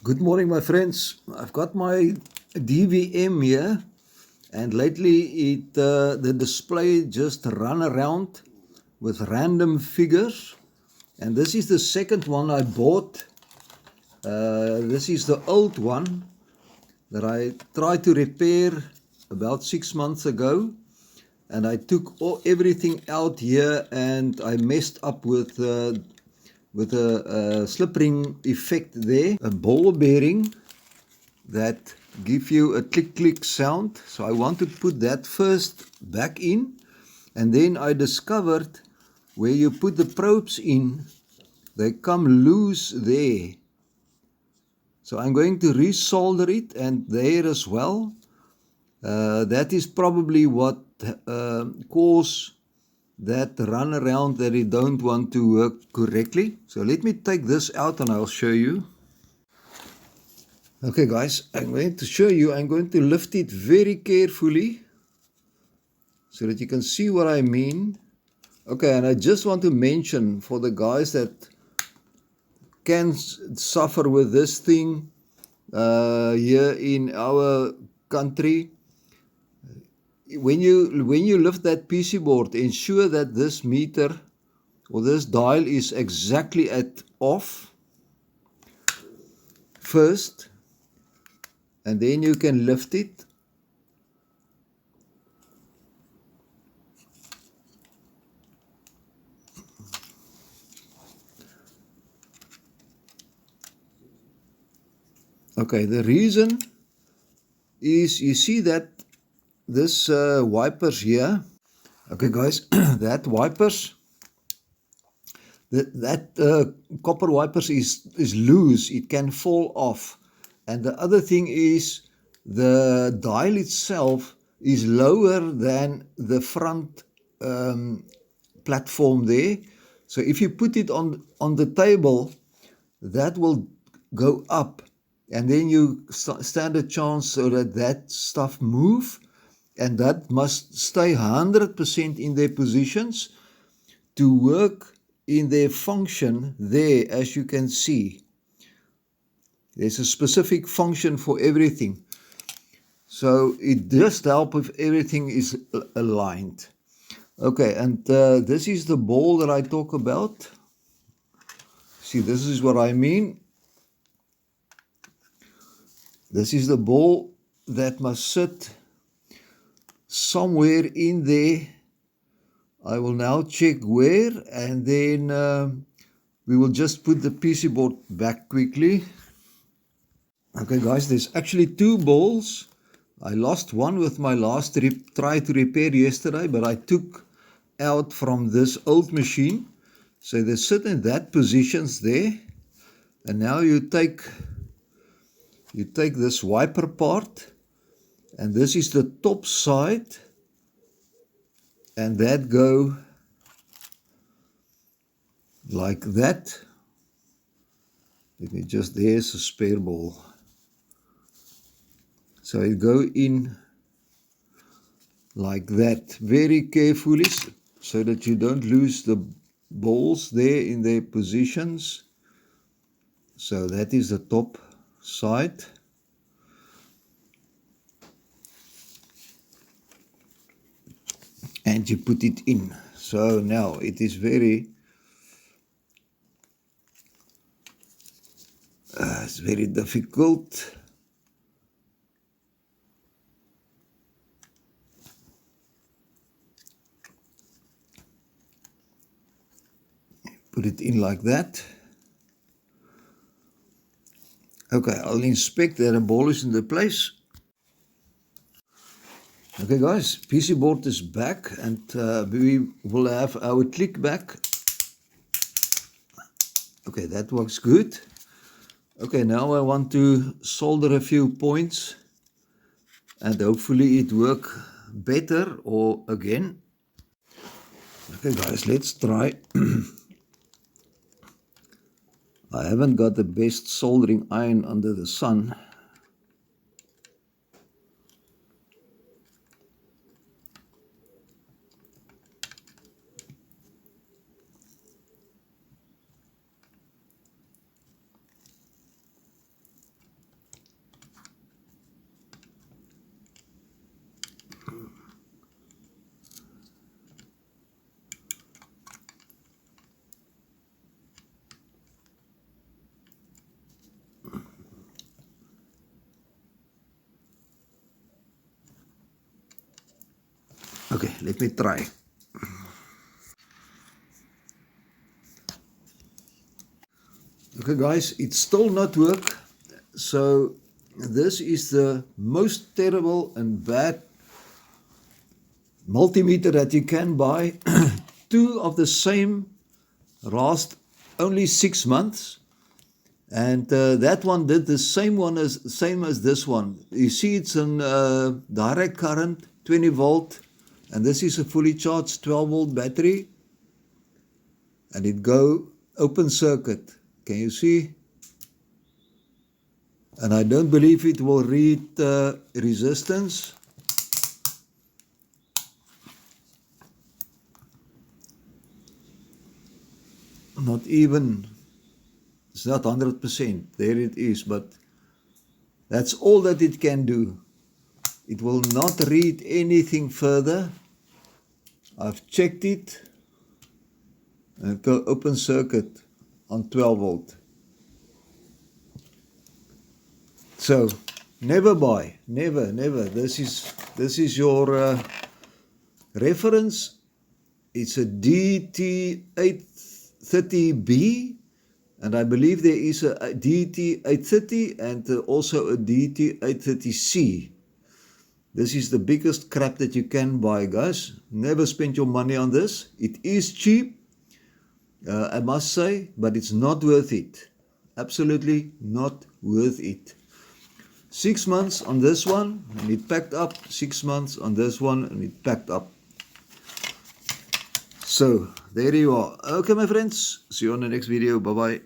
Good morning, my friends. I've got my DVM here, and lately the display just run around with random figures. And this is the second one I bought. This is the old one that I tried to repair about 6 months ago, and I took everything out here, and I messed up with a slip ring effect there, a ball bearing that give you a click sound. So I want to put that first back in, and then I discovered where you put the probes in, they come loose there. So I'm going to resolder it, and there as well. That is probably what caused that run around, that it don't want to work correctly. So let me take this out and I'll show you. Okay guys, I'm going to show you. I'm going to lift it very carefully so that you can see what I mean. Okay, and I just want to mention for the guys that can suffer with this thing here in our country, when you lift that PC board, ensure that this meter or this dial is exactly at off first, and then you can lift it. Okay, the reason is, you see that this wipers here. Okay guys, that wipers, that copper wipers is loose. It can fall off. And the other thing is, the dial itself is lower than the front platform there. So if you put it on the table, that will go up, and then you stand a chance so that stuff move, and that must stay 100% in their positions to work in their function there. As you can see, there's a specific function for everything, so it just helps if everything is aligned. Okay, and this is the ball that I talk about. See, this is what I mean. This is the ball that must sit somewhere in there. I will now check where, and then we will just put the PC board back quickly. Okay guys, there's actually two balls. I lost one with my last try to repair yesterday, but I took out from this old machine. So they sit in that positions there. And now you take this wiper part, and this is the top side, and that go like that. Let me just, there's a spare ball. So it go in like that, very carefully, so that you don't lose the balls there in their positions. So that is the top side. And you put it in. So now it is very it's very difficult. Put it in like that. Okay, I'll inspect that the ball is in the place. Okay guys, PC board is back, and we will have our click back. Okay, that works good. Okay, now I want to solder a few points, and hopefully it work better or again. Okay guys, let's try. I haven't got the best soldering iron under the sun. Okay, let me try. Okay guys, it's still not work. So this is the most terrible and bad multimeter that you can buy. Two of the same last only 6 months, and that one did the same as this one. You see, it's an direct current, 20 volt, and this is a fully charged 12 volt battery, and it go open circuit. Can you see? And I don't believe it will read resistance. Not even, it's not 100%, there it is, but that's all that it can do. It will not read anything further. I've checked it, and it go open circuit on 12 volt. So never buy, never. This is your reference. It's a DT830B, and I believe there is a DT830 and also a DT830C. This is the biggest crap that you can buy, guys. Never spend your money on this. It is cheap, I must say, but it's not worth it. Absolutely not worth it. 6 months on this one, and it packed up. 6 months on this one, and it packed up. So, there you are. Okay, my friends. See you on the next video. Bye-bye.